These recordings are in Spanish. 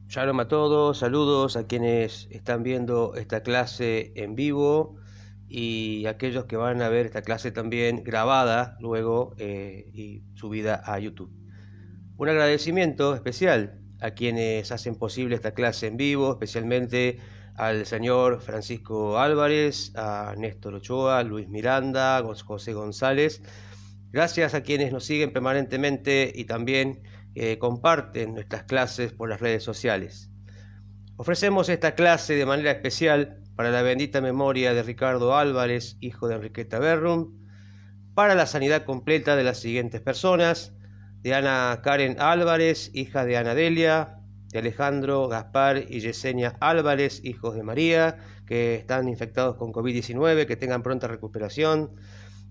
Shalom a todos, saludos a quienes están viendo esta clase en vivo y aquellos que van a ver esta clase también grabada luego y subida a YouTube. Un agradecimiento especial a quienes hacen posible esta clase en vivo, especialmente al señor Francisco Álvarez, a Néstor Ochoa, Luis Miranda, José González. Gracias a quienes nos siguen permanentemente y también comparten nuestras clases por las redes sociales. Ofrecemos esta clase de manera especial para la bendita memoria de Ricardo Álvarez, hijo de Enriqueta Berrum, para la sanidad completa de las siguientes personas: de Ana Karen Álvarez, hija de Ana Delia, de Alejandro Gaspar y Yesenia Álvarez, hijos de María, que están infectados con COVID-19, que tengan pronta recuperación.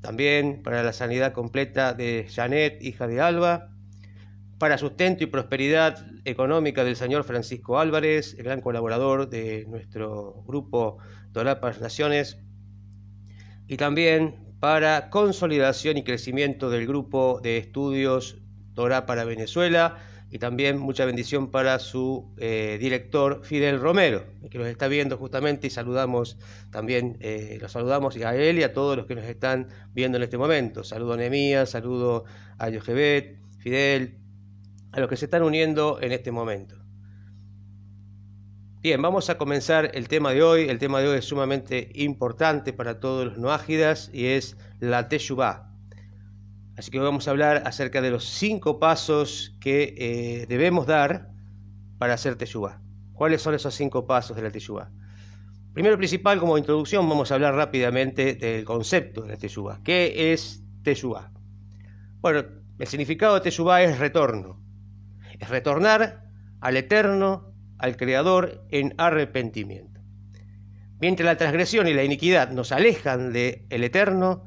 También para la sanidad completa de Janet, hija de Alba, para sustento y prosperidad económica del señor Francisco Álvarez, el gran colaborador de nuestro grupo Torá para las Naciones, y también para consolidación y crecimiento del grupo de estudios Torá para Venezuela, y también mucha bendición para su director Fidel Romero, que nos está viendo justamente, y saludamos también, los saludamos a él y a todos los que nos están viendo en este momento. Saludo a Nehemías, saludo a Yochebet, Fidel, a los que se están uniendo en este momento. Bien, vamos a comenzar el tema de hoy. El tema de hoy es sumamente importante para todos los noágidas y es la Teshuvá. Así que vamos a hablar acerca de los 5 pasos que debemos dar para hacer Teshuvá. ¿Cuáles son esos 5 pasos de la Teshuvá? Primero principal, como introducción, vamos a hablar rápidamente del concepto de la Teshuvá. ¿Qué es Teshuvá? Bueno, el significado de Teshuvá es retorno. Es retornar al Eterno, al Creador, en arrepentimiento. Mientras la transgresión y la iniquidad nos alejan del Eterno,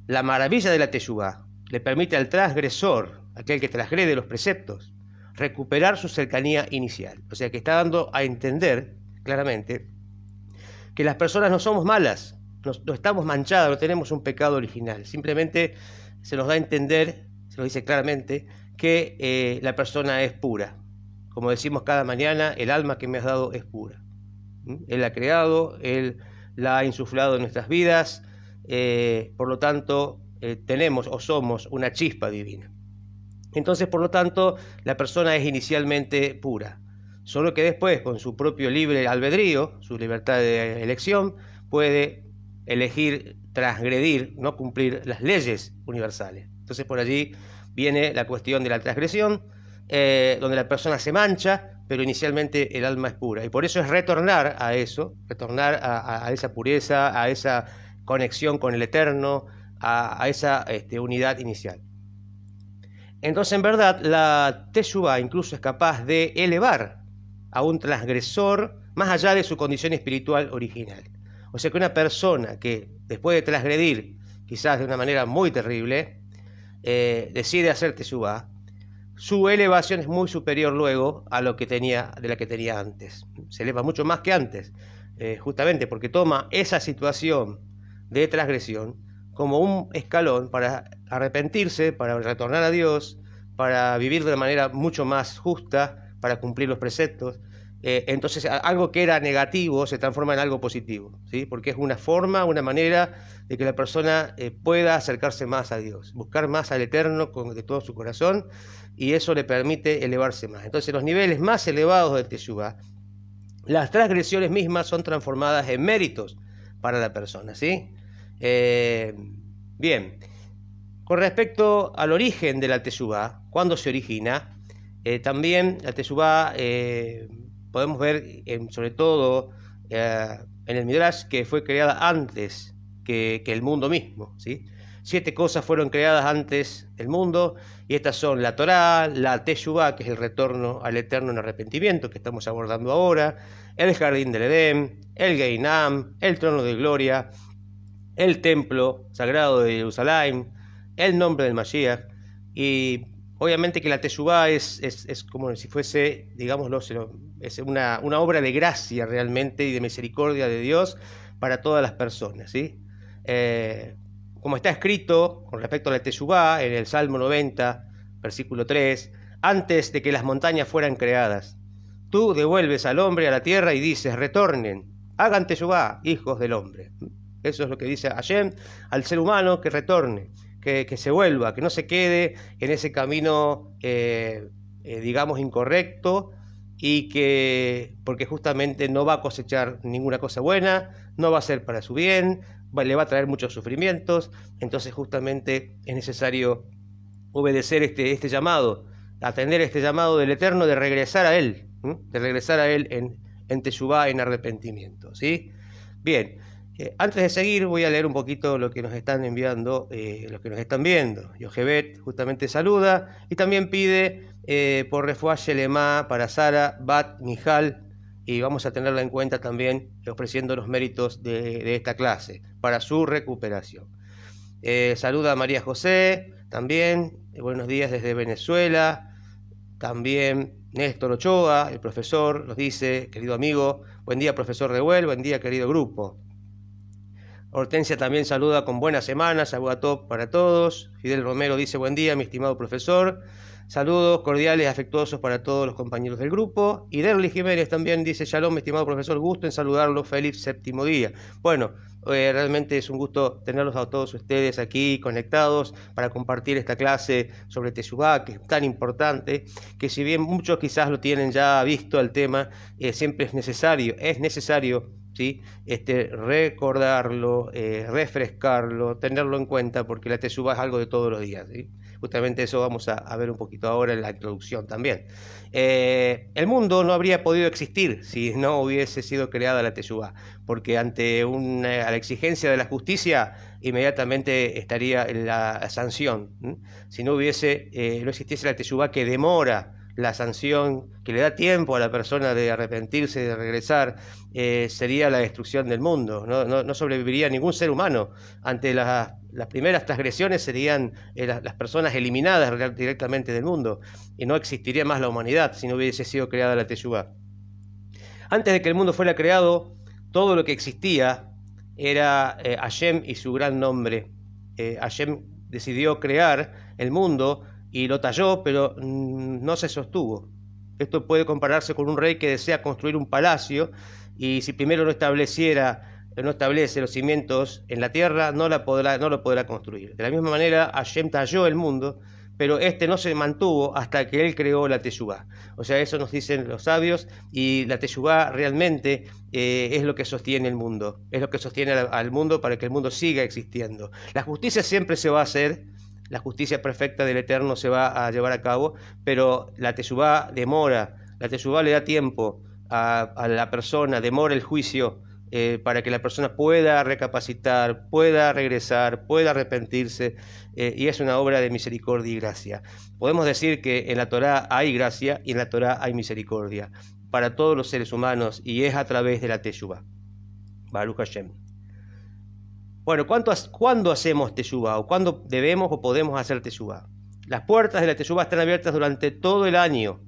la maravilla de la Teshuvá le permite al transgresor, aquel que transgrede los preceptos, recuperar su cercanía inicial. O sea que está dando a entender claramente que las personas no somos malas, no estamos manchadas, no tenemos un pecado original. Simplemente se nos da a entender, se nos dice claramente, que la persona es pura. Como decimos cada mañana, el alma que me has dado es pura. Él la ha creado, Él la ha insuflado en nuestras vidas, por lo tanto tenemos o somos una chispa divina. Entonces, por lo tanto, la persona es inicialmente pura. Solo que después, con su propio libre albedrío, su libertad de elección, puede elegir transgredir, no cumplir las leyes universales. Entonces, por allí viene la cuestión de la transgresión, donde la persona se mancha, pero inicialmente el alma es pura. Y por eso es retornar a eso, retornar a esa pureza, a esa conexión con el Eterno, a esa unidad inicial. Entonces, en verdad, la Teshuvá incluso es capaz de elevar a un transgresor más allá de su condición espiritual original. O sea que una persona que después de transgredir, quizás de una manera muy terrible, decide hacer Teshuvá, su elevación es muy superior luego a lo que tenía, de la que tenía antes. Se eleva mucho más que antes, justamente porque toma esa situación de transgresión como un escalón para arrepentirse, para retornar a Dios, para vivir de una manera mucho más justa, para cumplir los preceptos. Entonces algo que era negativo se transforma en algo positivo, ¿sí? Porque es una forma, una manera de que la persona pueda acercarse más a Dios, buscar más al Eterno de todo su corazón, y eso le permite elevarse más. Entonces, los niveles más elevados del Teshuvá, las transgresiones mismas son transformadas en méritos para la persona, ¿sí? Bien, con respecto al origen de la Teshuvá, ¿cuándo se origina? También la Teshuvá podemos ver, sobre todo en el Midrash, que fue creada antes que el mundo mismo, ¿sí? 7 cosas fueron creadas antes del mundo, y estas son la Torá, la Teshuvá, que es el retorno al Eterno en arrepentimiento, que estamos abordando ahora, el Jardín del Edén, el Geinam, el Trono de Gloria, el Templo Sagrado de Jerusalén, el nombre del Mashiach. Y obviamente que la Teshuvá es como si fuese, digámoslo, es una obra de gracia realmente y de misericordia de Dios para todas las personas, ¿sí? Como está escrito con respecto a la Teshuvá en el Salmo 90, versículo 3, antes de que las montañas fueran creadas, Tú devuelves al hombre a la tierra y dices, retornen, hagan teshuvá, hijos del hombre. Eso es lo que dice Hashem al ser humano, que retorne, que se vuelva, que no se quede en ese camino, digamos, incorrecto, y que, porque justamente no va a cosechar ninguna cosa buena, no va a ser para su bien, le va a traer muchos sufrimientos. Entonces justamente es necesario obedecer este llamado, atender este llamado del Eterno de regresar a Él, en teshuvá, en arrepentimiento, ¿sí? Bien, antes de seguir voy a leer un poquito lo que nos están enviando, los que nos están viendo. Yochebet justamente saluda y también pide por refuá shelema para Sara Bat Mijal, y vamos a tenerla en cuenta también ofreciendo los méritos de esta clase para su recuperación. Saluda a María José también, buenos días desde Venezuela. También Néstor Ochoa, el profesor, nos dice, querido amigo, buen día profesor Reuel, buen día querido grupo. Hortensia también saluda con buena semana, Shavuot para todos. Fidel Romero dice, buen día mi estimado profesor. Saludos cordiales, afectuosos para todos los compañeros del grupo. Y Derly Jiménez también dice, shalom, mi estimado profesor, gusto en saludarlo, feliz séptimo día. Bueno, realmente es un gusto tenerlos a todos ustedes aquí conectados para compartir esta clase sobre teshuvá, que es tan importante, que si bien muchos quizás lo tienen ya visto el tema, siempre es necesario, ¿sí? Recordarlo, refrescarlo, tenerlo en cuenta, porque la teshuvá es algo de todos los días, ¿sí? Justamente eso vamos a ver un poquito ahora en la introducción también. El mundo no habría podido existir si no hubiese sido creada la teshuvá, porque ante a la exigencia de la justicia inmediatamente estaría la sanción. Si no existiese la teshuvá, que demora la sanción, que le da tiempo a la persona de arrepentirse, de regresar, sería la destrucción del mundo. No sobreviviría ningún ser humano. Ante las primeras transgresiones serían las personas eliminadas directamente del mundo, y no existiría más la humanidad si no hubiese sido creada la teshuvá. Antes de que el mundo fuera creado, todo lo que existía era Hashem y su gran nombre. Hashem decidió crear el mundo y lo talló, pero no se sostuvo. Esto puede compararse con un rey que desea construir un palacio, y si primero no establece los cimientos en la tierra, no lo podrá construir. De la misma manera, Hashem talló el mundo, pero no se mantuvo hasta que él creó la teshuvá. O sea, eso nos dicen los sabios, y la teshuvá realmente es lo que sostiene el mundo, es lo que sostiene al mundo para que el mundo siga existiendo. La justicia siempre se va a hacer, la justicia perfecta del Eterno se va a llevar a cabo, pero la teshuvá demora, la teshuvá le da tiempo a la persona, demora el juicio, para que la persona pueda recapacitar, pueda regresar, pueda arrepentirse, y es una obra de misericordia y gracia. Podemos decir que en la Torá hay gracia y en la Torá hay misericordia para todos los seres humanos, y es a través de la teshuvá. Baruch Hashem. Bueno, ¿cuándo hacemos teshuvá? ¿O cuándo debemos o podemos hacer teshuvá? Las puertas de la teshuvá están abiertas durante todo el año.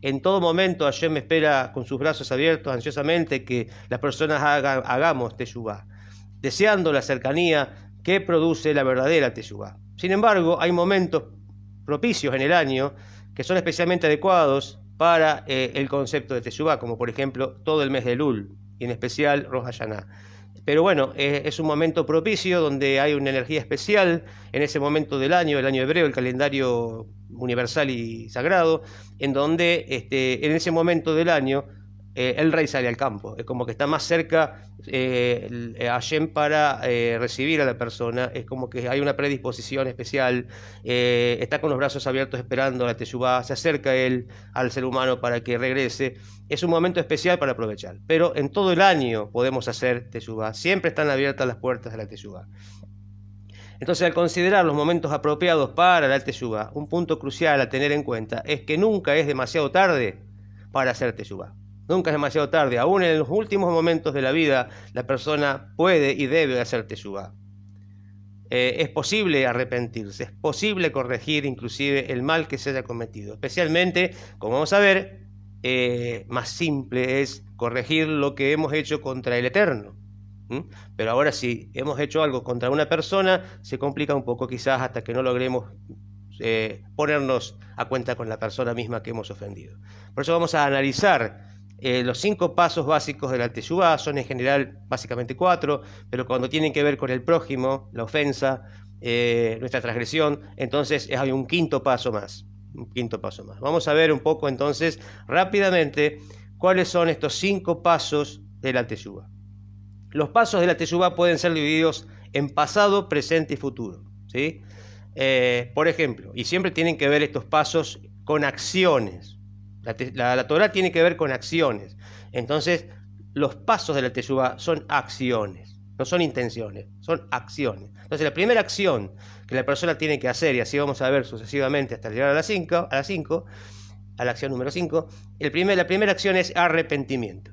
En todo momento Hashem espera con sus brazos abiertos ansiosamente que las personas hagamos teshuvá, deseando la cercanía que produce la verdadera teshuvá. Sin embargo, hay momentos propicios en el año que son especialmente adecuados para el concepto de teshuvá, como por ejemplo todo el mes de Elul, y en especial Rosh Hashanah. Pero bueno, es un momento propicio donde hay una energía especial en ese momento del año, el año hebreo, el calendario universal y sagrado, en donde en ese momento del año el rey sale al campo. Es como que está más cerca Hashem para recibir a la persona. Es como que hay una predisposición especial, está con los brazos abiertos esperando la teshuvá, se acerca él al ser humano para que regrese. Es un momento especial para aprovechar, pero en todo el año podemos hacer teshuvá, siempre están abiertas las puertas de la teshuvá. Entonces, al considerar los momentos apropiados para la teshuvá, un punto crucial a tener en cuenta es que nunca es demasiado tarde para hacer teshuvá. Nunca es demasiado tarde. Aún en los últimos momentos de la vida, la persona puede y debe hacer teshuvá. Es posible arrepentirse, es posible corregir inclusive el mal que se haya cometido. Especialmente, como vamos a ver, más simple es corregir lo que hemos hecho contra el Eterno. Pero ahora, si hemos hecho algo contra una persona, se complica un poco quizás hasta que no logremos ponernos a cuenta con la persona misma que hemos ofendido. Por eso vamos a analizar los 5 pasos básicos de la teshuvá. Son en general básicamente 4, pero cuando tienen que ver con el prójimo, la ofensa, nuestra transgresión, entonces hay un quinto paso más. Vamos a ver un poco entonces rápidamente cuáles son estos 5 pasos de la teshuvá. Los pasos de la teshuvá pueden ser divididos en pasado, presente y futuro, ¿sí? Por ejemplo, y siempre tienen que ver estos pasos con acciones. La Torá tiene que ver con acciones. Entonces, los pasos de la teshuvá son acciones, no son intenciones, son acciones. Entonces, la primera acción que la persona tiene que hacer, y así vamos a ver sucesivamente hasta llegar a la acción número 5, la primera acción es arrepentimiento.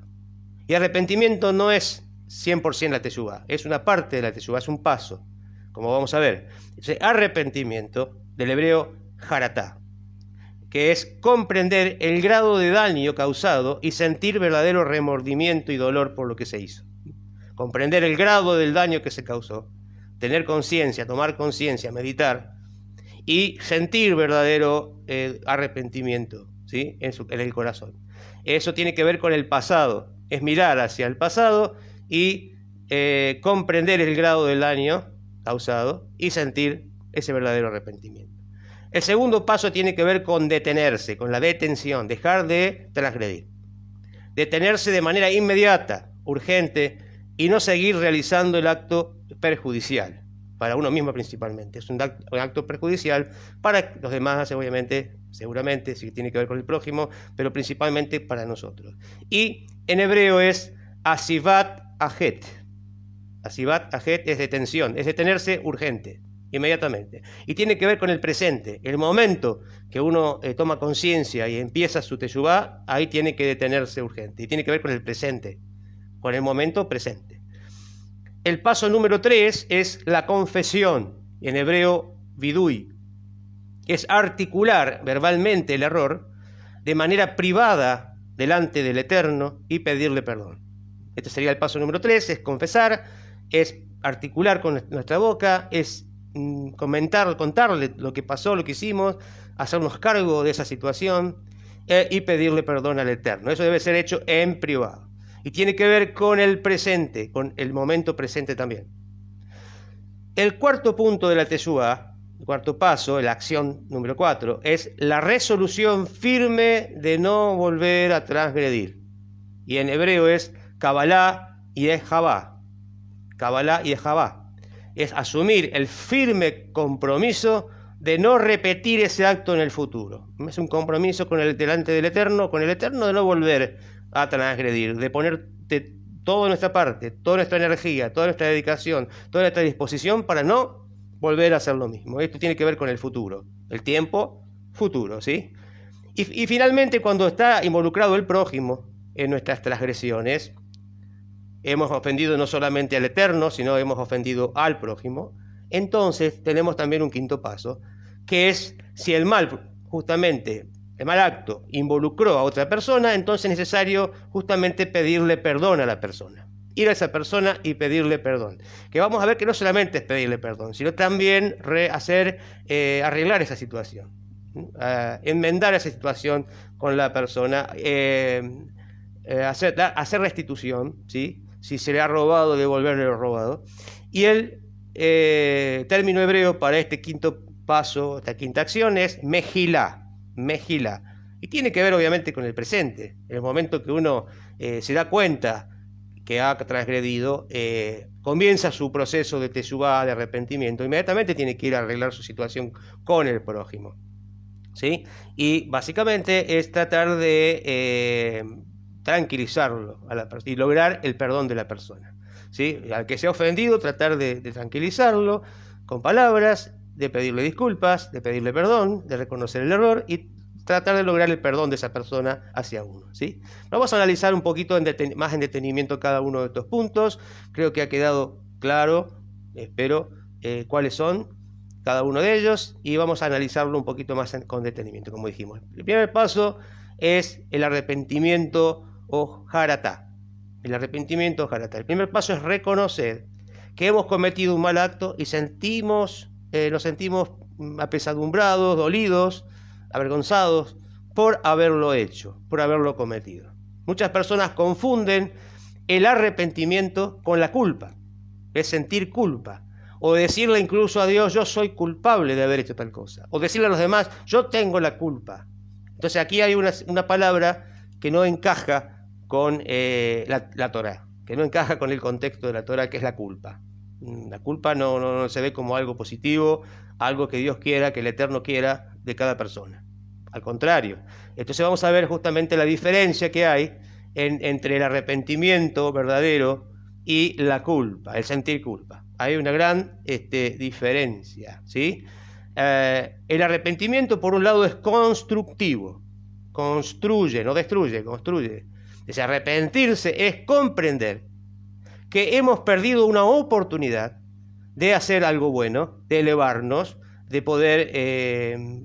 Y arrepentimiento no es 100% la teshuvá, es una parte de la teshuvá, es un paso, como vamos a ver. Entonces, arrepentimiento, del hebreo haratá, que es comprender el grado de daño causado y sentir verdadero remordimiento y dolor por lo que se hizo. Comprender el grado del daño que se causó, tener conciencia, tomar conciencia, meditar y sentir verdadero arrepentimiento, ¿sí? en el corazón. Eso tiene que ver con el pasado, es mirar hacia el pasado y comprender el grado del daño causado y sentir ese verdadero arrepentimiento. El segundo paso tiene que ver con detenerse, con la detención, dejar de transgredir. Detenerse de manera inmediata, urgente, y no seguir realizando el acto perjudicial, para uno mismo principalmente. Es un acto perjudicial para los demás, obviamente, seguramente, si tiene que ver con el prójimo, pero principalmente para nosotros. Y en hebreo es asivat ajet. Asivat ajet es detención, es detenerse urgente, inmediatamente. Y tiene que ver con el presente, el momento que uno toma conciencia y empieza su teshuvá, ahí tiene que detenerse urgente. Y tiene que ver con el presente, con el momento presente. El paso número 3 es la confesión, en hebreo vidui, que es articular verbalmente el error de manera privada delante del Eterno y pedirle perdón. Este sería el paso número 3, es confesar, es articular con nuestra boca, es contarle lo que pasó, lo que hicimos, hacernos cargo de esa situación y pedirle perdón al Eterno. Eso debe ser hecho en privado. Y tiene que ver con el presente, con el momento presente también. El cuarto punto de la teshuvá, el cuarto paso, la acción número 4, es la resolución firme de no volver a transgredir. Y en hebreo es Kabbalah y Ejabá. Kabbalah y Ejabá. Es asumir el firme compromiso de no repetir ese acto en el futuro. Es un compromiso delante del Eterno, con el Eterno, de no volver a transgredir, de poner toda nuestra parte, toda nuestra energía, toda nuestra dedicación, toda nuestra disposición para no volver a hacer lo mismo. Esto tiene que ver con el futuro, el tiempo futuro, ¿sí? Y finalmente, cuando está involucrado el prójimo en nuestras transgresiones, hemos ofendido no solamente al Eterno, sino hemos ofendido al prójimo, entonces tenemos también un quinto paso, que es si el mal acto involucró a otra persona, entonces es necesario justamente pedirle perdón a la persona. Ir a esa persona y pedirle perdón. Que vamos a ver que no solamente es pedirle perdón, sino también arreglar esa situación, enmendar esa situación con la persona, hacer restitución, ¿sí? Si se le ha robado, devolverle lo robado. Y el término hebreo para este quinto paso, esta quinta acción, es mejilá. Y tiene que ver obviamente con el presente. En el momento que uno se da cuenta que ha transgredido, comienza su proceso de teshuvá, de arrepentimiento, inmediatamente tiene que ir a arreglar su situación con el prójimo, ¿sí? Y básicamente es tratar de tranquilizarlo a la persona y lograr el perdón de la persona, ¿sí? Al que se ha ofendido, tratar de tranquilizarlo con palabras, de pedirle disculpas, de pedirle perdón, de reconocer el error y tratar de lograr el perdón de esa persona hacia uno, ¿sí? Vamos a analizar un poquito más en detenimiento cada uno de estos puntos. Creo que ha quedado claro, espero, cuáles son cada uno de ellos, y vamos a analizarlo un poquito más con detenimiento, como dijimos. El primer paso es el arrepentimiento o haratá. El arrepentimiento o haratá. El primer paso es reconocer que hemos cometido un mal acto y nos sentimos apesadumbrados, dolidos, avergonzados por haberlo hecho, por haberlo cometido. Muchas personas confunden el arrepentimiento con la culpa, es sentir culpa, o decirle incluso a Dios, yo soy culpable de haber hecho tal cosa, o decirle a los demás, yo tengo la culpa. Entonces aquí hay una palabra que no encaja con la Torá, que no encaja con el contexto de la Torá, que es la culpa. La culpa no se ve como algo positivo, algo que Dios quiera, que el Eterno quiera de cada persona. Al contrario. Entonces vamos a ver justamente la diferencia que hay entre el arrepentimiento verdadero y la culpa, el sentir culpa. Hay una gran diferencia, ¿sí? El arrepentimiento, por un lado, es constructivo, construye, no destruye, construye. Ese arrepentirse es comprender que hemos perdido una oportunidad de hacer algo bueno, de elevarnos, de poder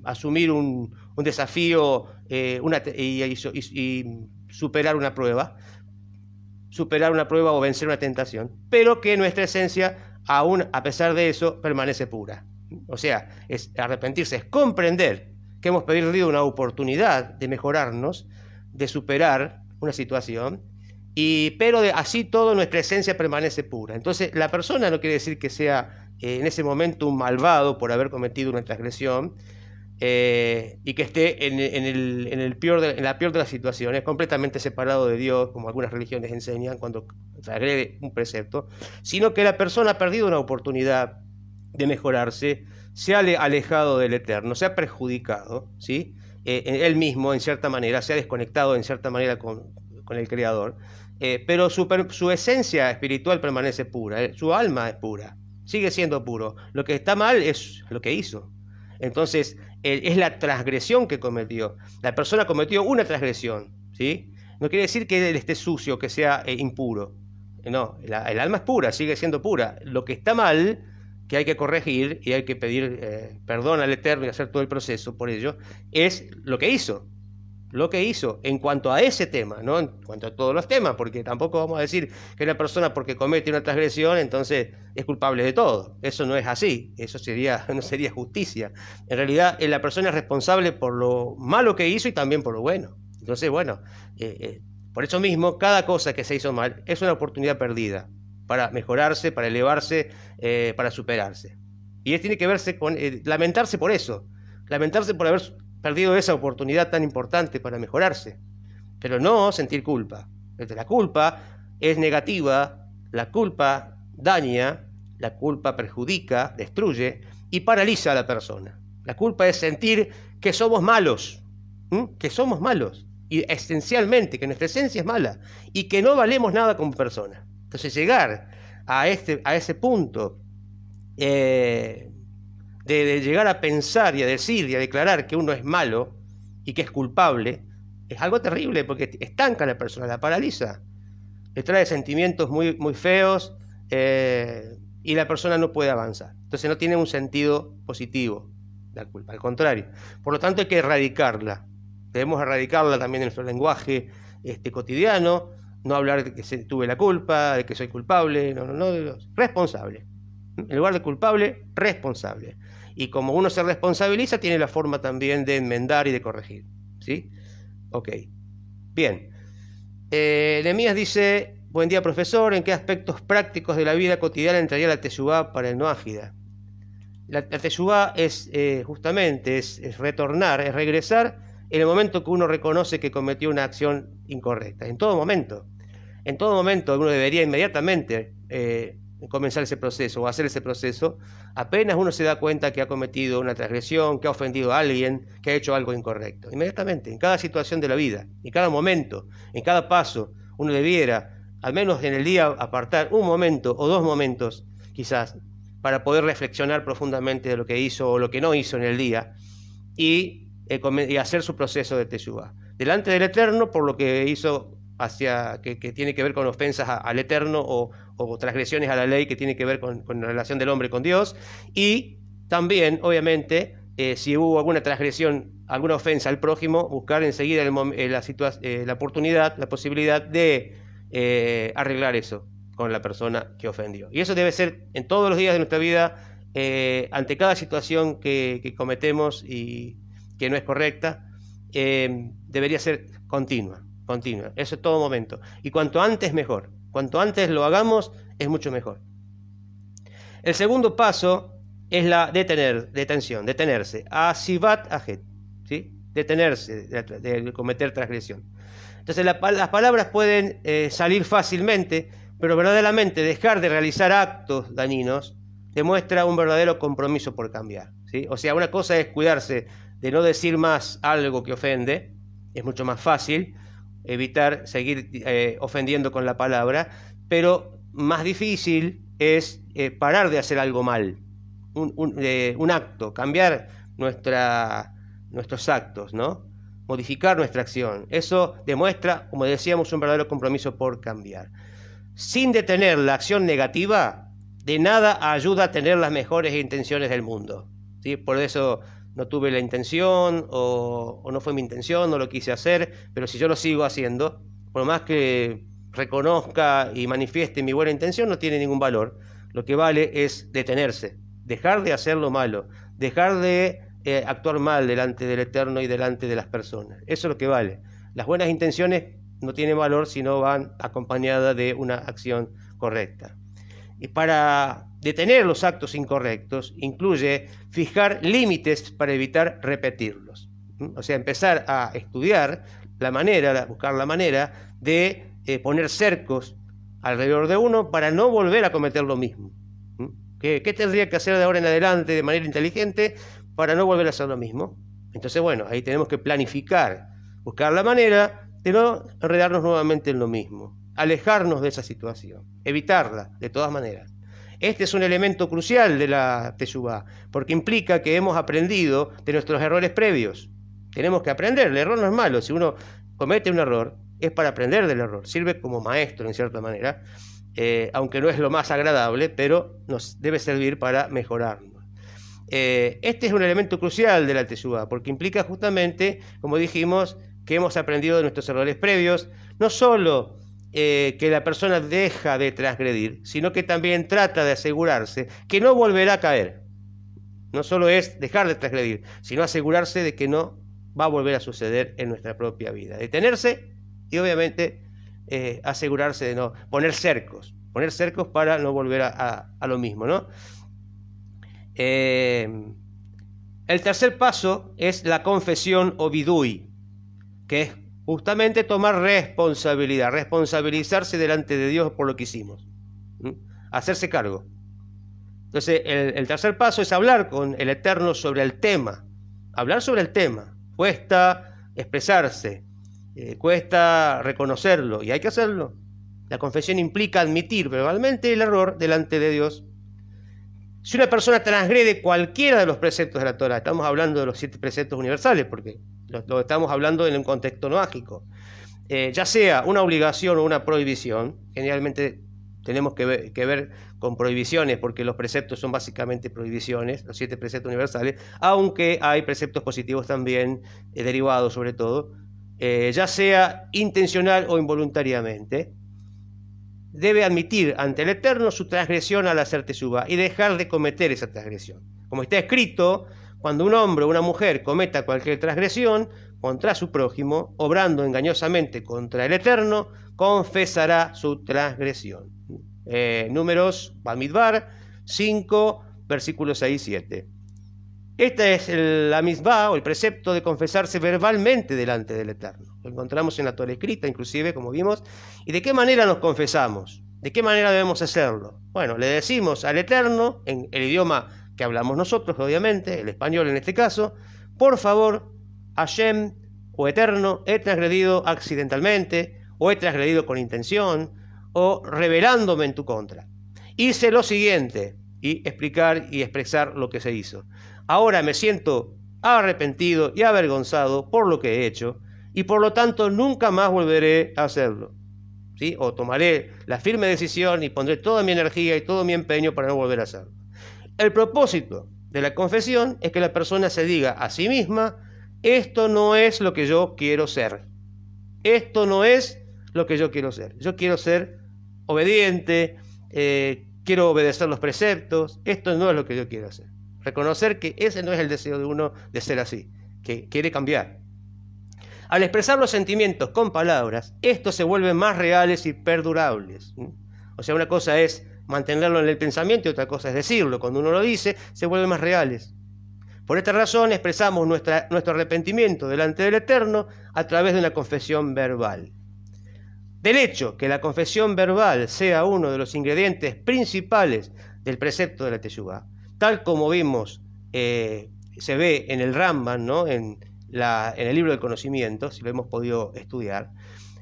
asumir un desafío y superar una prueba o vencer una tentación, pero que nuestra esencia, aún a pesar de eso, permanece pura. O sea, arrepentirse es comprender que hemos perdido una oportunidad de mejorarnos, de superar una situación, pero así todo nuestra esencia permanece pura. Entonces, la persona no quiere decir que sea en ese momento un malvado por haber cometido una transgresión, y que esté en la peor de las situaciones, completamente separado de Dios, como algunas religiones enseñan cuando transgrede un precepto, sino que la persona ha perdido una oportunidad de mejorarse, se ha alejado del Eterno, se ha perjudicado, ¿sí? Él mismo, en cierta manera, se ha desconectado en cierta manera con el Creador, pero su esencia espiritual permanece pura, su alma es pura, sigue siendo puro. Lo que está mal es lo que hizo. Entonces, es la transgresión que cometió. La persona cometió una transgresión, ¿sí? No quiere decir que él esté sucio, que sea impuro. No, el alma es pura, sigue siendo pura. Lo que está mal, que hay que corregir y hay que pedir perdón al Eterno y hacer todo el proceso por ello, es lo que hizo. Lo que hizo en cuanto a ese tema, no en cuanto a todos los temas, porque tampoco vamos a decir que una persona porque comete una transgresión entonces es culpable de todo. Eso no es así, eso no sería justicia. En realidad la persona es responsable por lo malo que hizo y también por lo bueno. Entonces, bueno, por eso mismo cada cosa que se hizo mal es una oportunidad perdida para mejorarse, para elevarse, para superarse. Y él tiene que verse con lamentarse por eso, lamentarse por haber perdido esa oportunidad tan importante para mejorarse, pero no sentir culpa. La culpa es negativa, la culpa daña, la culpa perjudica, destruye y paraliza a la persona. La culpa es sentir que somos malos, y esencialmente que nuestra esencia es mala y que no valemos nada como persona. Entonces llegar a ese punto de llegar a pensar y a decir y a declarar que uno es malo y que es culpable, es algo terrible porque estanca a la persona, la paraliza, le trae sentimientos muy, muy feos, y la persona no puede avanzar. Entonces no tiene un sentido positivo la culpa, al contrario. Por lo tanto hay que erradicarla. Debemos erradicarla también en nuestro lenguaje cotidiano, no hablar de que tuve la culpa, de que soy culpable, no, responsable. En lugar de culpable, responsable. Y como uno se responsabiliza, tiene la forma también de enmendar y de corregir. ¿Sí? Ok. Bien. Nehemías dice, buen día profesor, ¿en qué aspectos prácticos de la vida cotidiana entraría la teshuvá para el noájida? La teshuvá es justamente es retornar, es regresar en el momento que uno reconoce que cometió una acción incorrecta. En todo momento uno debería inmediatamente comenzar ese proceso o hacer ese proceso, apenas uno se da cuenta que ha cometido una transgresión, que ha ofendido a alguien, que ha hecho algo incorrecto. Inmediatamente, en cada situación de la vida, en cada momento, en cada paso, uno debiera, al menos en el día, apartar un momento o dos momentos, quizás, para poder reflexionar profundamente de lo que hizo o lo que no hizo en el día y hacer su proceso de teshuvá. Delante del Eterno, por lo que hizo que tiene que ver con ofensas al Eterno o transgresiones a la ley que tiene que ver con la relación del hombre con Dios, y también, obviamente, si hubo alguna transgresión, alguna ofensa al prójimo, buscar enseguida la oportunidad, la posibilidad de arreglar eso con la persona que ofendió. Y eso debe ser en todos los días de nuestra vida, ante cada situación que cometemos y que no es correcta, debería ser continua, eso en todo momento. Y cuanto antes mejor, cuanto antes lo hagamos es mucho mejor. El segundo paso es la detenerse, asivat ajet, ¿sí? Detenerse de cometer transgresión. Entonces las palabras pueden salir fácilmente, pero verdaderamente dejar de realizar actos dañinos demuestra un verdadero compromiso por cambiar, ¿sí? O sea, una cosa es cuidarse de no decir más algo que ofende, es mucho más fácil evitar seguir ofendiendo con la palabra, pero más difícil es parar de hacer algo mal, un acto, cambiar nuestros actos, ¿no? Modificar nuestra acción. Eso demuestra, como decíamos, un verdadero compromiso por cambiar. Sin detener la acción negativa, de nada ayuda a tener las mejores intenciones del mundo, ¿sí? Por eso no tuve la intención, o no fue mi intención, no lo quise hacer, pero si yo lo sigo haciendo, por más que reconozca y manifieste mi buena intención, no tiene ningún valor. Lo que vale es detenerse, dejar de hacer lo malo, dejar de actuar mal delante del Eterno y delante de las personas. Eso es lo que vale. Las buenas intenciones no tienen valor si no van acompañadas de una acción correcta. Y para detener los actos incorrectos incluye fijar límites para evitar repetirlos. O sea, empezar a estudiar buscar la manera de poner cercos alrededor de uno para no volver a cometer lo mismo. ¿Qué tendría que hacer de ahora en adelante de manera inteligente para no volver a hacer lo mismo? Entonces, bueno, ahí tenemos que planificar, buscar la manera de no enredarnos nuevamente en lo mismo, alejarnos de esa situación, evitarla de todas maneras. Este es un elemento crucial de la teshuvá, porque implica que hemos aprendido de nuestros errores previos. Tenemos que aprender, el error no es malo, si uno comete un error, es para aprender del error, sirve como maestro en cierta manera, aunque no es lo más agradable, pero nos debe servir para mejorarnos. Este es un elemento crucial de la teshuvá, porque implica justamente, como dijimos, que hemos aprendido de nuestros errores previos, no solo que la persona deja de transgredir, sino que también trata de asegurarse que no volverá a caer. No solo es dejar de transgredir, sino asegurarse de que no va a volver a suceder en nuestra propia vida. Detenerse y obviamente asegurarse de no poner cercos para no volver a lo mismo, ¿no? El tercer paso es la confesión o vidui, que es justamente tomar responsabilidad, responsabilizarse delante de Dios por lo que hicimos, hacerse cargo. Entonces, el tercer paso es hablar con el Eterno sobre el tema. Hablar sobre el tema. Cuesta expresarse, cuesta reconocerlo, y hay que hacerlo. La confesión implica admitir verbalmente el error delante de Dios. Si una persona transgrede cualquiera de los preceptos de la Torah, estamos hablando de los 7 preceptos universales, porque lo estamos hablando en un contexto noágico, ya sea una obligación o una prohibición, generalmente tenemos que ver con prohibiciones, porque los preceptos son básicamente prohibiciones, los 7 preceptos universales, aunque hay preceptos positivos también, derivados sobre todo, ya sea intencional o involuntariamente, debe admitir ante el Eterno su transgresión al hacer teshuvá y dejar de cometer esa transgresión. Como está escrito, cuando un hombre o una mujer cometa cualquier transgresión contra su prójimo, obrando engañosamente contra el Eterno, confesará su transgresión. Números Bamidbar 5, versículos 6 y 7. Esta es la misbah o el precepto de confesarse verbalmente delante del Eterno. Lo encontramos en la Torah escrita, inclusive, como vimos. ¿Y de qué manera nos confesamos? ¿De qué manera debemos hacerlo? Bueno, le decimos al Eterno, en el idioma que hablamos nosotros, obviamente, el español en este caso: por favor, Hashem o Eterno, he transgredido accidentalmente, o he transgredido con intención, o rebelándome en tu contra. Hice lo siguiente, y explicar y expresar lo que se hizo. Ahora me siento arrepentido y avergonzado por lo que he hecho, y por lo tanto nunca más volveré a hacerlo, ¿sí? O tomaré la firme decisión y pondré toda mi energía y todo mi empeño para no volver a hacerlo. El propósito de la confesión es que la persona se diga a sí misma: esto no es lo que yo quiero ser. Esto no es lo que yo quiero ser. Yo quiero ser obediente, quiero obedecer los preceptos, esto no es lo que yo quiero hacer. Reconocer que ese no es el deseo de uno de ser así, que quiere cambiar. Al expresar los sentimientos con palabras, estos se vuelven más reales y perdurables. O sea, una cosa es mantenerlo en el pensamiento y otra cosa es decirlo. Cuando uno lo dice, se vuelven más reales. Por esta razón expresamos nuestro arrepentimiento delante del Eterno a través de una confesión verbal. Del hecho que la confesión verbal sea uno de los ingredientes principales del precepto de la Teshuvá, tal como vimos, se ve en el Rambam, ¿no? en el libro del conocimiento, si lo hemos podido estudiar,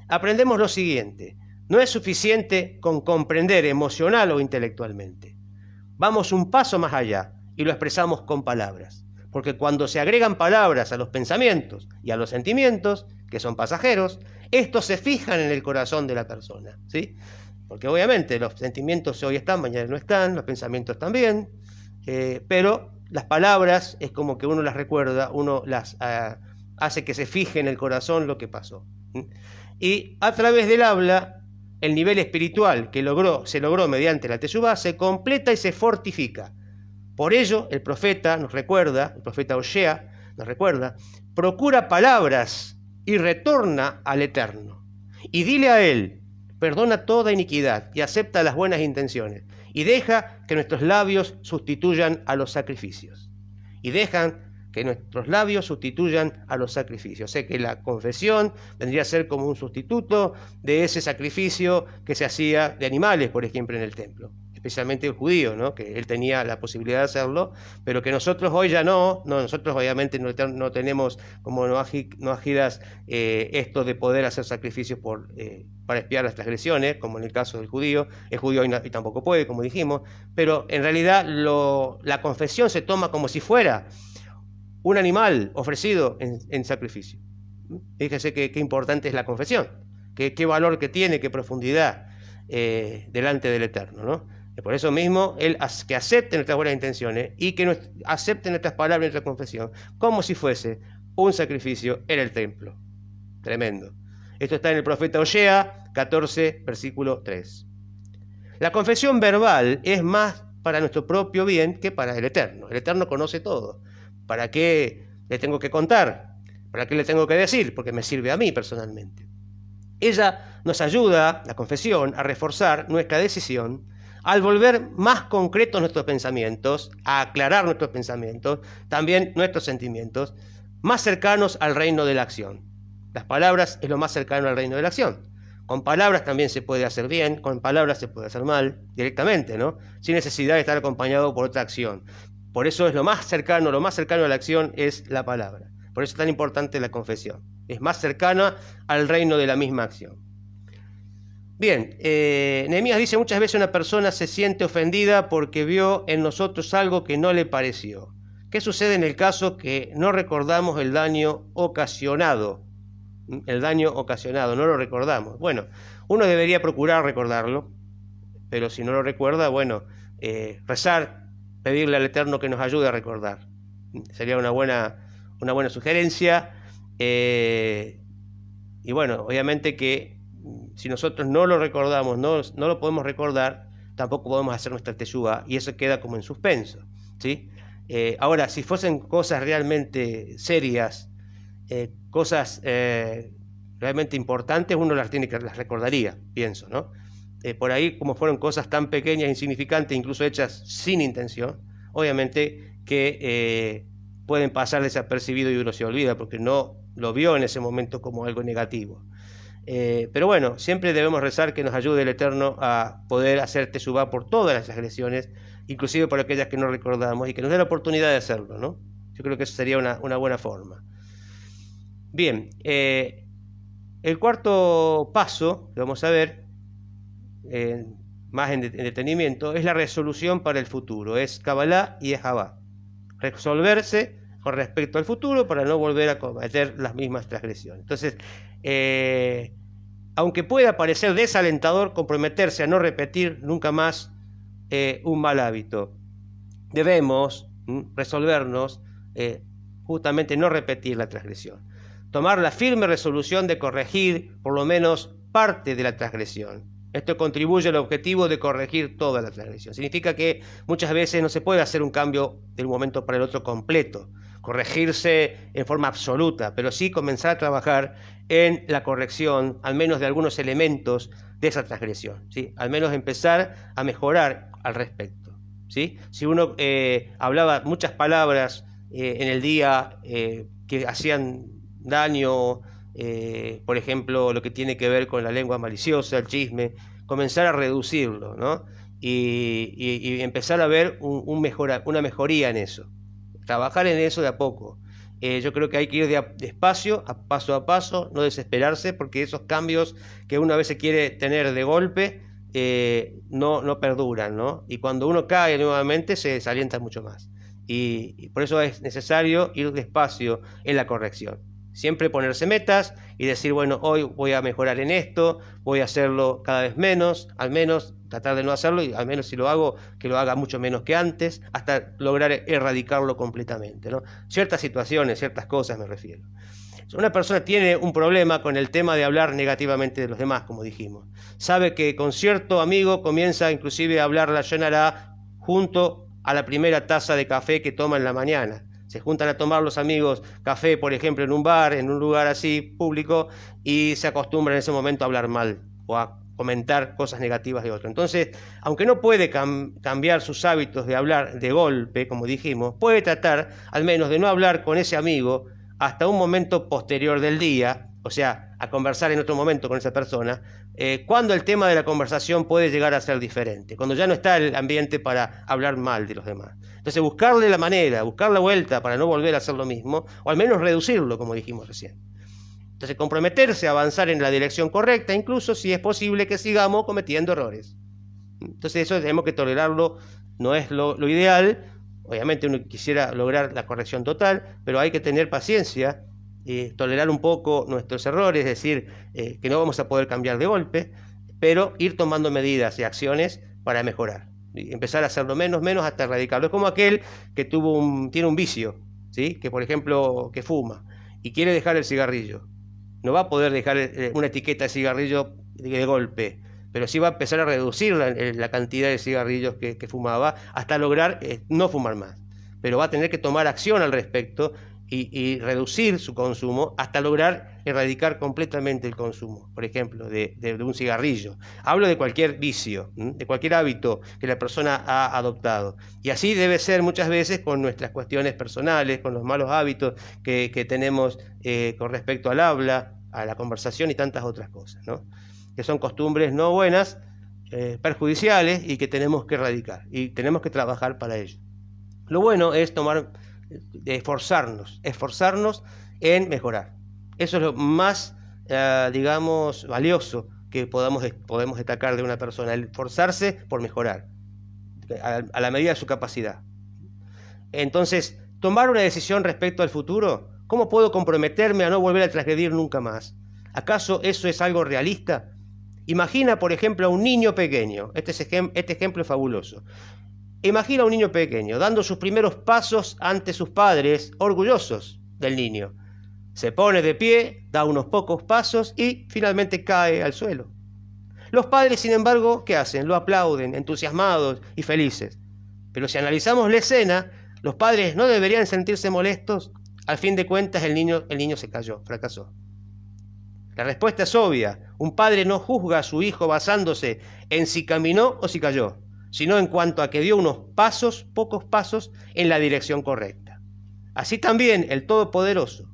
aprendemos lo siguiente: no es suficiente con comprender emocional o intelectualmente. Vamos un paso más allá y lo expresamos con palabras. Porque cuando se agregan palabras a los pensamientos y a los sentimientos, que son pasajeros, estos se fijan en el corazón de la persona, ¿sí? Porque obviamente los sentimientos hoy están, mañana no están, los pensamientos también, pero las palabras es como que uno las recuerda, uno las hace que se fije en el corazón lo que pasó. Y a través del habla, el nivel espiritual que se logró mediante la Teshuvá se completa y se fortifica. Por ello, el profeta nos recuerda, el profeta Oshea nos recuerda, procura palabras y retorna al Eterno. Y dile a Él, perdona toda iniquidad y acepta las buenas intenciones. Y deja que nuestros labios sustituyan a los sacrificios. Y dejan que nuestros labios sustituyan a los sacrificios. O sea que la confesión vendría a ser como un sustituto de ese sacrificio que se hacía de animales, por ejemplo, en el templo. Especialmente el judío, ¿no? Que él tenía la posibilidad de hacerlo, pero que nosotros hoy ya no nosotros obviamente no tenemos como noajidas esto de poder hacer sacrificios para expiar las transgresiones, como en el caso del judío. El judío hoy tampoco puede, como dijimos, pero en realidad la confesión se toma como si fuera un animal ofrecido en sacrificio. Fíjese qué importante es la confesión, qué valor que tiene, qué profundidad delante del Eterno, ¿no? Por eso mismo, Él que acepte nuestras buenas intenciones y que acepte nuestras palabras y nuestra confesión como si fuese un sacrificio en el templo. Tremendo. Esto está en el profeta Oshea 14, versículo 3. La confesión verbal es más para nuestro propio bien que para el Eterno. El Eterno conoce todo. ¿Para qué le tengo que contar? ¿Para qué le tengo que decir? Porque me sirve a mí personalmente. Ella nos ayuda, la confesión, a reforzar nuestra decisión, al volver más concretos nuestros pensamientos, a aclarar nuestros pensamientos, también nuestros sentimientos, más cercanos al reino de la acción. Las palabras es lo más cercano al reino de la acción. Con palabras también se puede hacer bien, con palabras se puede hacer mal, directamente, ¿no? Sin necesidad de estar acompañado por otra acción. Por eso es lo más cercano a la acción es la palabra. Por eso es tan importante la confesión. Es más cercana al reino de la misma acción. Bien, Nehemías dice: muchas veces una persona se siente ofendida porque vio en nosotros algo que no le pareció. ¿Qué sucede en el caso que no recordamos el daño ocasionado? El daño ocasionado, no lo recordamos. Bueno, uno debería procurar recordarlo, pero si no lo recuerda, bueno, rezar, pedirle al Eterno que nos ayude a recordar. Sería una buena sugerencia. Y bueno, obviamente que si nosotros no lo recordamos, no lo podemos recordar, tampoco podemos hacer nuestra teshuvá, y eso queda como en suspenso, ¿sí? Ahora, si fuesen cosas realmente serias, cosas realmente importantes, uno las recordaría, pienso, ¿no? Por ahí, como fueron cosas tan pequeñas, insignificantes, incluso hechas sin intención, obviamente que pueden pasar desapercibido y uno se olvida porque no lo vio en ese momento como algo negativo. Pero bueno, siempre debemos rezar que nos ayude el Eterno a poder hacer teshuvá por todas las transgresiones, inclusive por aquellas que no recordamos, y que nos dé la oportunidad de hacerlo, ¿no? Yo creo que eso sería una buena forma. Bien, el cuarto paso que vamos a ver, más en detenimiento, es la resolución para el futuro. Es Kabbalah y es Javá. Resolverse con respecto al futuro para no volver a cometer las mismas transgresiones. Entonces, aunque pueda parecer desalentador comprometerse a no repetir nunca más un mal hábito, debemos resolvernos justamente no repetir la transgresión. Tomar la firme resolución de corregir por lo menos parte de la transgresión. Esto contribuye al objetivo de corregir toda la transgresión. Significa que muchas veces no se puede hacer un cambio de un momento para el otro completo, corregirse en forma absoluta, pero sí comenzar a trabajar en la corrección, al menos de algunos elementos de esa transgresión, ¿sí? Al menos empezar a mejorar al respecto, ¿sí? Si uno hablaba muchas palabras en el día que hacían daño, por ejemplo, lo que tiene que ver con la lengua maliciosa, el chisme, comenzar a reducirlo, ¿no? Y empezar a ver una mejoría en eso, trabajar en eso de a poco. Yo creo que hay que ir despacio, a paso, no desesperarse, porque esos cambios que uno a veces quiere tener de golpe no perduran, ¿no? Y cuando uno cae nuevamente se desalienta mucho más. Y por eso es necesario ir despacio en la corrección. Siempre ponerse metas y decir, bueno, hoy voy a mejorar en esto, voy a hacerlo cada vez menos, al menos tratar de no hacerlo, y al menos si lo hago, que lo haga mucho menos que antes, hasta lograr erradicarlo completamente, ¿no? Ciertas situaciones, ciertas cosas me refiero. Una persona tiene un problema con el tema de hablar negativamente de los demás, como dijimos. Sabe que con cierto amigo comienza inclusive a hablar la Shonará junto a la primera taza de café que toma en la mañana. Se juntan a tomar los amigos café, por ejemplo, en un bar, en un lugar así público, y se acostumbran en ese momento a hablar mal o a comentar cosas negativas de otro. Entonces, aunque no puede cambiar sus hábitos de hablar de golpe, como dijimos, puede tratar al menos de no hablar con ese amigo hasta un momento posterior del día, o sea, a conversar en otro momento con esa persona, cuando el tema de la conversación puede llegar a ser diferente, cuando ya no está el ambiente para hablar mal de los demás. Entonces, buscarle la manera, buscar la vuelta para no volver a hacer lo mismo, o al menos reducirlo, como dijimos recién. Entonces, comprometerse a avanzar en la dirección correcta, incluso si es posible que sigamos cometiendo errores. Entonces, eso tenemos que tolerarlo, no es lo ideal. Obviamente uno quisiera lograr la corrección total, pero hay que tener paciencia, tolerar un poco nuestros errores, es decir, que no vamos a poder cambiar de golpe, pero ir tomando medidas y acciones para mejorar. Y empezar a hacerlo menos hasta erradicarlo. Es como aquel que tiene un vicio, ¿sí? Que por ejemplo, que fuma y quiere dejar el cigarrillo. No va a poder dejar una etiqueta de cigarrillo de golpe, pero sí va a empezar a reducir la cantidad de cigarrillos que fumaba hasta lograr no fumar más. Pero va a tener que tomar acción al respecto y reducir su consumo hasta lograr erradicar completamente el consumo, por ejemplo, de un cigarrillo. Hablo de cualquier vicio, de cualquier hábito que la persona ha adoptado. Y así debe ser muchas veces con nuestras cuestiones personales, con los malos hábitos que tenemos con respecto al habla, a la conversación y tantas otras cosas, ¿no? Que son costumbres no buenas, perjudiciales y que tenemos que erradicar y tenemos que trabajar para ello. Lo bueno es esforzarnos en mejorar. Eso es lo más, digamos, valioso que podemos destacar de una persona, el esforzarse por mejorar a la medida de su capacidad. Entonces, tomar una decisión respecto al futuro. ¿Cómo puedo comprometerme a no volver a transgredir nunca más? ¿Acaso eso es algo realista? Imagina, por ejemplo, a un niño pequeño. Este ejemplo es fabuloso. Imagina a un niño pequeño dando sus primeros pasos ante sus padres, orgullosos del niño. Se pone de pie, da unos pocos pasos y finalmente cae al suelo. Los padres, sin embargo, ¿qué hacen? Lo aplauden, entusiasmados y felices. Pero si analizamos la escena, los padres no deberían sentirse molestos. Al fin de cuentas, el niño se cayó, fracasó. La respuesta es obvia. Un padre no juzga a su hijo basándose en si caminó o si cayó, sino en cuanto a que dio unos pasos, pocos pasos, en la dirección correcta. Así también el Todopoderoso.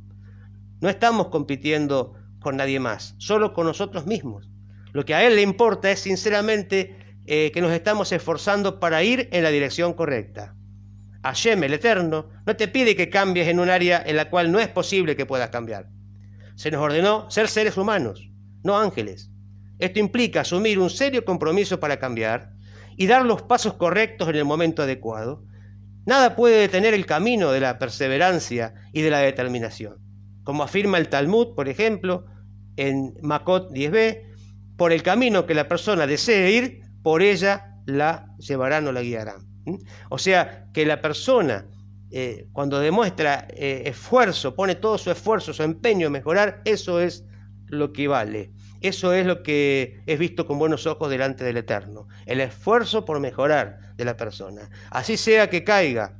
No estamos compitiendo con nadie más, solo con nosotros mismos. Lo que a Él le importa es sinceramente que nos estamos esforzando para ir en la dirección correcta. Hashem, el Eterno, no te pide que cambies en un área en la cual no es posible que puedas cambiar. Se nos ordenó ser seres humanos, no ángeles. Esto implica asumir un serio compromiso para cambiar y dar los pasos correctos en el momento adecuado. Nada puede detener el camino de la perseverancia y de la determinación. Como afirma el Talmud, por ejemplo, en Makot 10b, por el camino que la persona desee ir, por ella la llevarán o la guiarán. O sea, que la persona, cuando demuestra esfuerzo, pone todo su esfuerzo, su empeño en mejorar, eso es lo que vale. Eso es lo que es visto con buenos ojos delante del Eterno. El esfuerzo por mejorar de la persona. Así sea que caiga,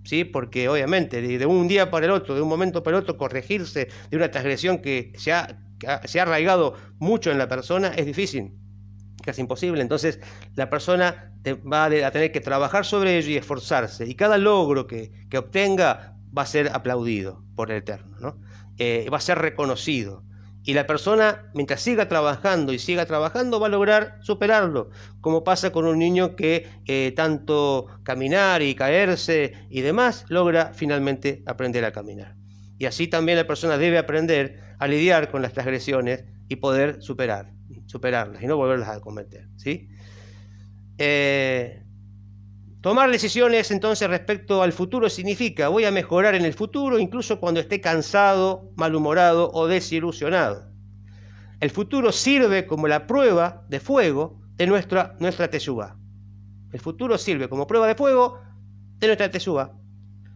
¿sí? Porque obviamente de un día para el otro, de un momento para el otro, corregirse de una transgresión que se ha arraigado mucho en la persona es difícil, casi imposible. Entonces la persona va a tener que trabajar sobre ello y esforzarse. Y cada logro que obtenga va a ser aplaudido por el Eterno, ¿no? Va a ser reconocido. Y la persona, mientras siga trabajando y siga trabajando, va a lograr superarlo, como pasa con un niño que tanto caminar y caerse y demás, logra finalmente aprender a caminar. Y así también la persona debe aprender a lidiar con las transgresiones y poder superarlas y no volverlas a cometer, ¿sí? Tomar decisiones entonces respecto al futuro significa voy a mejorar en el futuro incluso cuando esté cansado, malhumorado o desilusionado. El futuro sirve como la prueba de fuego de nuestra teshuvá. El futuro sirve como prueba de fuego de nuestra teshuvá.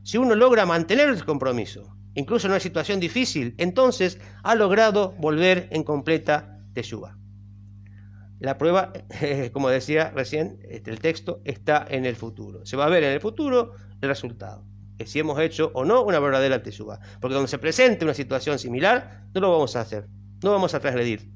Si uno logra mantener el compromiso, incluso en una situación difícil, entonces ha logrado volver en completa teshuvá. La prueba, como decía recién, el texto está en el futuro. Se va a ver en el futuro el resultado, que si hemos hecho o no una verdadera teshuvá. Porque cuando se presente una situación similar, no lo vamos a hacer, no vamos a transgredir.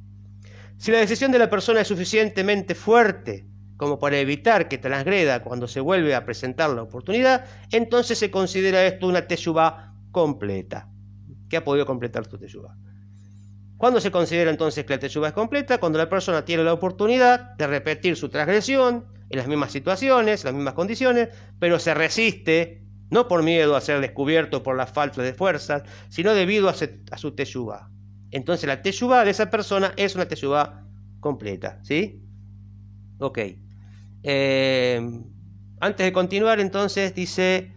Si la decisión de la persona es suficientemente fuerte como para evitar que transgreda cuando se vuelve a presentar la oportunidad, entonces se considera esto una teshuvá completa, que ha podido completar su teshuvá. ¿Cuándo se considera entonces que la teshuvá es completa? Cuando la persona tiene la oportunidad de repetir su transgresión en las mismas situaciones, las mismas condiciones, pero se resiste, no por miedo a ser descubierto por la falta de fuerzas, sino debido a su teshuvá. Entonces la teshuvá de esa persona es una teshuvá completa, ¿sí? Ok. Antes de continuar, entonces, dice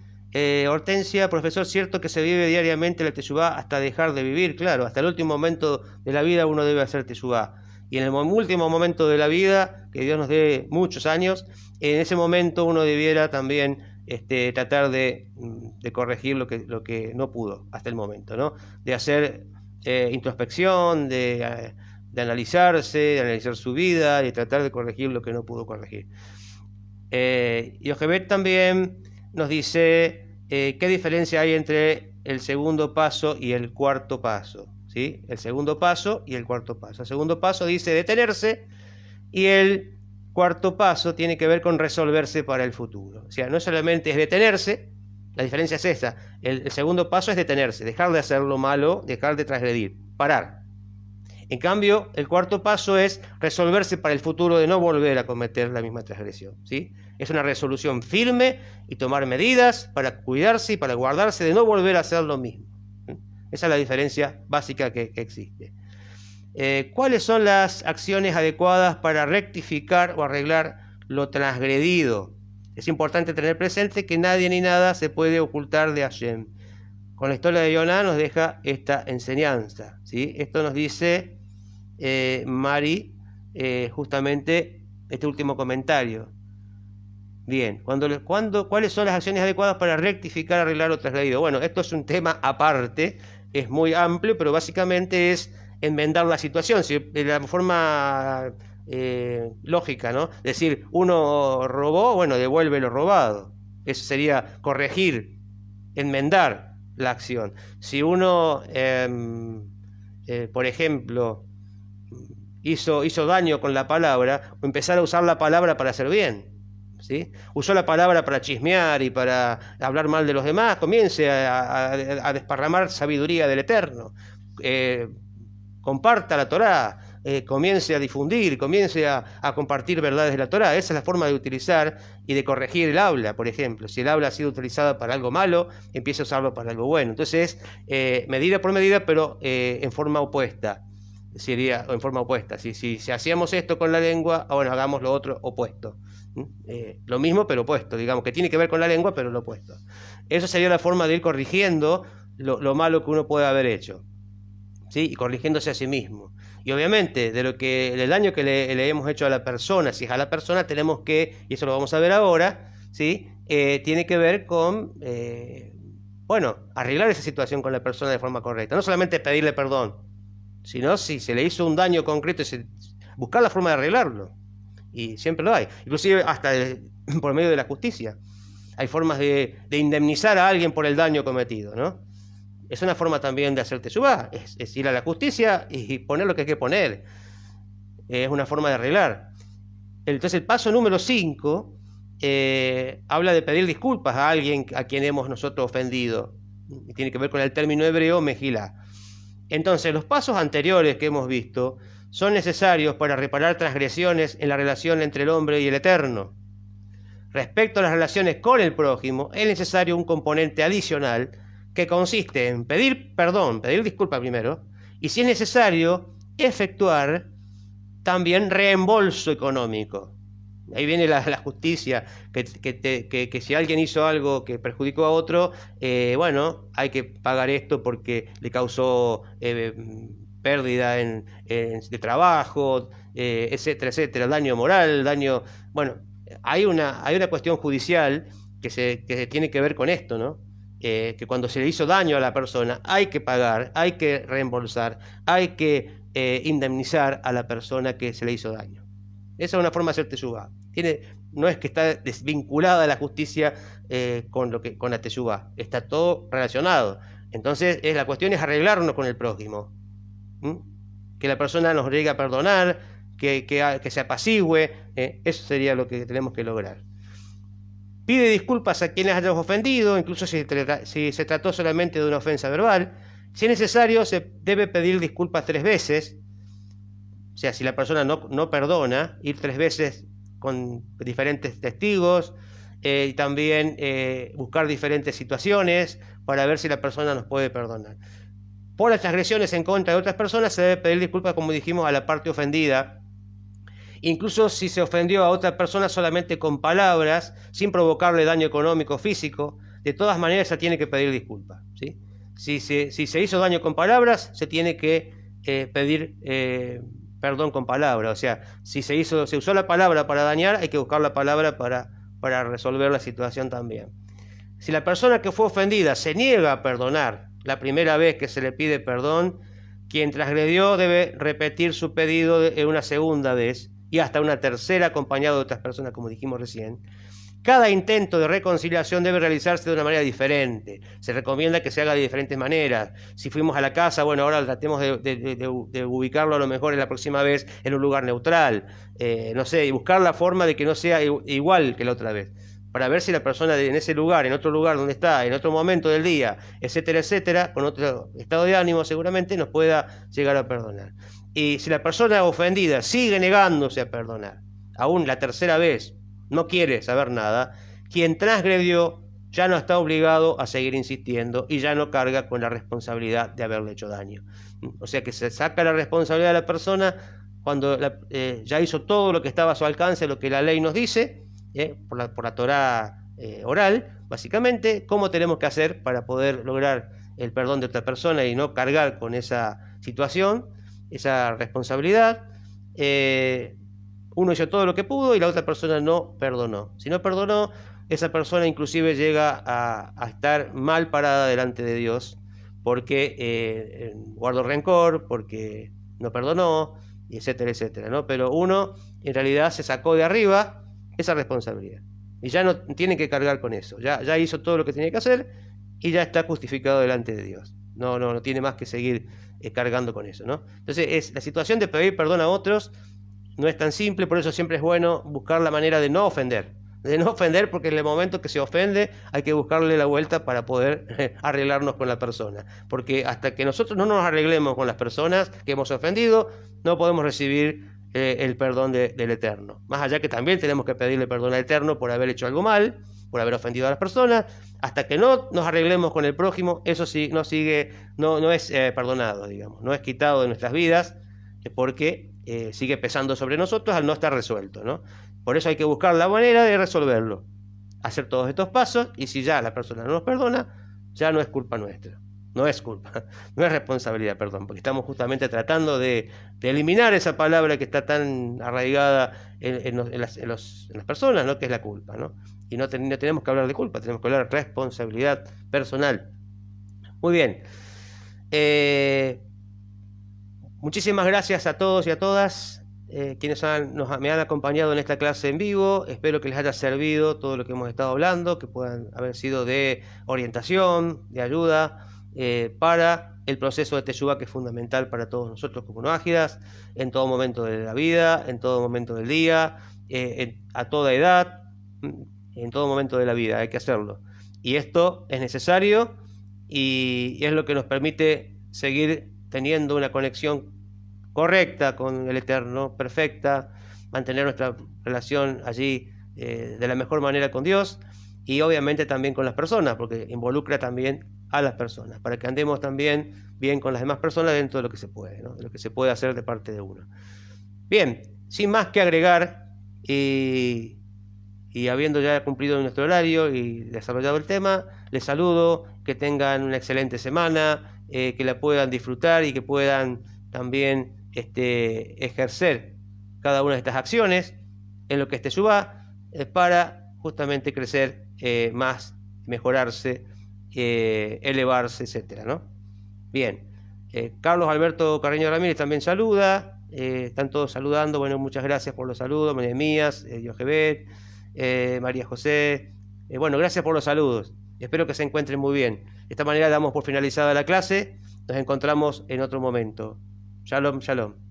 Hortensia, profesor, cierto que se vive diariamente la teshuvá hasta dejar de vivir. Claro, hasta el último momento de la vida uno debe hacer teshuvá. Y en el último momento de la vida, que Dios nos dé muchos años, en ese momento uno debiera también tratar de corregir lo que no pudo hasta el momento, ¿no? De hacer introspección, de analizarse, de analizar su vida y tratar de corregir lo que no pudo corregir. Yochebed también nos dice qué diferencia hay entre el segundo paso y el cuarto paso, ¿sí? El segundo paso y el cuarto paso. El segundo paso dice detenerse y el cuarto paso tiene que ver con resolverse para el futuro. O sea, no solamente es detenerse, la diferencia es esa. El segundo paso es detenerse, dejar de hacer lo malo, dejar de transgredir, parar. En cambio, el cuarto paso es resolverse para el futuro de no volver a cometer la misma transgresión, ¿sí? Es una resolución firme y tomar medidas para cuidarse y para guardarse de no volver a hacer lo mismo. Esa es la diferencia básica que existe. ¿Cuáles son las acciones adecuadas para rectificar o arreglar lo transgredido? Es importante tener presente que nadie ni nada se puede ocultar de Hashem. Con la historia de Yoná nos deja esta enseñanza, ¿sí? Esto nos dice Mari, justamente este último comentario. Bien, ¿cuáles son las acciones adecuadas para rectificar, arreglar lo transgredido? Bueno, esto es un tema aparte, es muy amplio, pero básicamente es enmendar la situación, de la forma lógica, ¿no? Es decir, uno robó, bueno, devuelve lo robado. Eso sería corregir, enmendar la acción. Si uno, por ejemplo, hizo daño con la palabra, o empezar a usar la palabra para hacer bien, ¿sí? Usó la palabra para chismear y para hablar mal de los demás, comience a desparramar sabiduría del Eterno, comparta la Torá, comience a difundir, comience a compartir verdades de la Torá. Esa es la forma de utilizar y de corregir el habla, por ejemplo. Si el habla ha sido utilizada para algo malo, empiece a usarlo para algo bueno. Entonces, medida por medida, pero en forma opuesta. Sería en forma opuesta. Si hacíamos esto con la lengua, bueno, hagamos lo otro opuesto. Lo mismo pero opuesto, digamos, que tiene que ver con la lengua, pero lo opuesto. Eso sería la forma de ir corrigiendo lo malo que uno puede haber hecho, ¿sí? Y corrigiéndose a sí mismo. Y obviamente, del daño que le hemos hecho a la persona, si es a la persona, tenemos que, y eso lo vamos a ver ahora, ¿sí? Tiene que ver con, bueno, arreglar esa situación con la persona de forma correcta. No solamente pedirle perdón, sino si se le hizo un daño concreto, buscar la forma de arreglarlo. Y siempre lo hay, inclusive hasta por medio de la justicia. Hay formas de indemnizar a alguien por el daño cometido, ¿no? Es una forma también de hacer teshuvá, es ir a la justicia y poner lo que hay que poner. Es una forma de arreglar. Entonces el paso número 5 habla de pedir disculpas a alguien a quien hemos nosotros ofendido. Y tiene que ver con el término hebreo mejilá. Entonces los pasos anteriores que hemos visto son necesarios para reparar transgresiones en la relación entre el hombre y el Eterno. Respecto a las relaciones con el prójimo, es necesario un componente adicional que consiste en pedir perdón, pedir disculpas primero, y si es necesario, efectuar también reembolso económico. Ahí viene la justicia, que si alguien hizo algo que perjudicó a otro, bueno, hay que pagar esto porque le causó pérdida de trabajo, etcétera, etcétera, daño moral, daño... Bueno, hay una cuestión judicial que tiene que ver con esto, ¿no? Que cuando se le hizo daño a la persona hay que pagar, hay que reembolsar, hay que indemnizar a la persona que se le hizo daño. Esa es una forma de hacer teshuvá. No es que está desvinculada la justicia con la teshuvá, está todo relacionado. Entonces la cuestión es arreglarnos con el prójimo. Que la persona nos llegue a perdonar, que se apacigüe, eso sería lo que tenemos que lograr. Pide disculpas a quienes hayamos ofendido, incluso si se trató solamente de una ofensa verbal. Si es necesario, se debe pedir disculpas 3 veces. O sea, si la persona no perdona, ir 3 veces con diferentes testigos, y también buscar diferentes situaciones para ver si la persona nos puede perdonar. Por las transgresiones en contra de otras personas se debe pedir disculpas, como dijimos, a la parte ofendida. Incluso si se ofendió a otra persona solamente con palabras, sin provocarle daño económico o físico, de todas maneras se tiene que pedir disculpas, ¿sí? Si se hizo daño con palabras, se tiene que pedir perdón con palabras. O sea, si se usó la palabra para dañar, hay que buscar la palabra para resolver la situación también. Si la persona que fue ofendida se niega a perdonar la primera vez que se le pide perdón, quien transgredió debe repetir su pedido una segunda vez y hasta una tercera, acompañado de otras personas, como dijimos recién. Cada intento de reconciliación debe realizarse de una manera diferente. Se recomienda que se haga de diferentes maneras. Si fuimos a la casa, bueno, ahora tratemos de ubicarlo a lo mejor en la próxima vez en un lugar neutral. No sé, y buscar la forma de que no sea igual que la otra vez, para ver si la persona en ese lugar, en otro lugar donde está, en otro momento del día, etcétera, etcétera, con otro estado de ánimo seguramente nos pueda llegar a perdonar. Y si la persona ofendida sigue negándose a perdonar, aún la tercera vez no quiere saber nada, quien transgredió ya no está obligado a seguir insistiendo y ya no carga con la responsabilidad de haberle hecho daño. O sea que se saca la responsabilidad de la persona cuando ya hizo todo lo que estaba a su alcance, lo que la ley nos dice, por la Torá oral, básicamente, cómo tenemos que hacer para poder lograr el perdón de otra persona y no cargar con esa situación, esa responsabilidad. Uno hizo todo lo que pudo y la otra persona no perdonó. Si no perdonó, esa persona inclusive llega a estar mal parada delante de Dios porque guardó rencor, porque no perdonó, etcétera, etcétera, ¿no? Pero uno en realidad se sacó de arriba esa responsabilidad y ya no tiene que cargar con eso. Ya hizo todo lo que tenía que hacer y ya está justificado delante de Dios. No tiene más que seguir cargando con eso, ¿no? Entonces la situación de pedir perdón a otros no es tan simple, por eso siempre es bueno buscar la manera de no ofender. Porque en el momento que se ofende hay que buscarle la vuelta para poder arreglarnos con la persona. Porque hasta que nosotros no nos arreglemos con las personas que hemos ofendido, no podemos recibir el perdón del Eterno. Más allá que también tenemos que pedirle perdón al Eterno por haber hecho algo mal, por haber ofendido a las personas. Hasta que no nos arreglemos con el prójimo, eso sí no es perdonado, digamos, no es quitado de nuestras vidas, porque sigue pesando sobre nosotros al no estar resuelto, ¿no? Por eso hay que buscar la manera de resolverlo, hacer todos estos pasos, y si ya la persona no nos perdona, ya no es culpa nuestra, no es responsabilidad, perdón, porque estamos justamente tratando de eliminar esa palabra que está tan arraigada en las personas, ¿no? Que es la culpa, ¿no? Y no tenemos que hablar de culpa, tenemos que hablar de responsabilidad personal. Muy bien. Muchísimas gracias a todos y a todas quienes me han acompañado en esta clase en vivo. Espero que les haya servido todo lo que hemos estado hablando, que puedan haber sido de orientación, de ayuda para el proceso de Teshuvá, que es fundamental para todos nosotros como noágidas, en todo momento de la vida, en todo momento del día, a toda edad, en todo momento de la vida. Hay que hacerlo. Y esto es necesario y es lo que nos permite seguir teniendo una conexión correcta con el Eterno, perfecta, mantener nuestra relación allí de la mejor manera con Dios y obviamente también con las personas, porque involucra también a las personas, para que andemos también bien con las demás personas dentro de lo que se puede, ¿no? De lo que se puede hacer de parte de uno. Bien, sin más que agregar y habiendo ya cumplido nuestro horario y desarrollado el tema, les saludo, que tengan una excelente semana, que la puedan disfrutar y que puedan también ejercer cada una de estas acciones en lo que es Teshuvá para justamente crecer más, mejorarse, elevarse, etcétera, ¿no? Bien, Carlos Alberto Carreño Ramírez también saluda, están todos saludando, bueno, muchas gracias por los saludos, María Mías, Yogebet, María José, bueno, gracias por los saludos, espero que se encuentren muy bien. De esta manera damos por finalizada la clase, nos encontramos en otro momento. Shalom, shalom.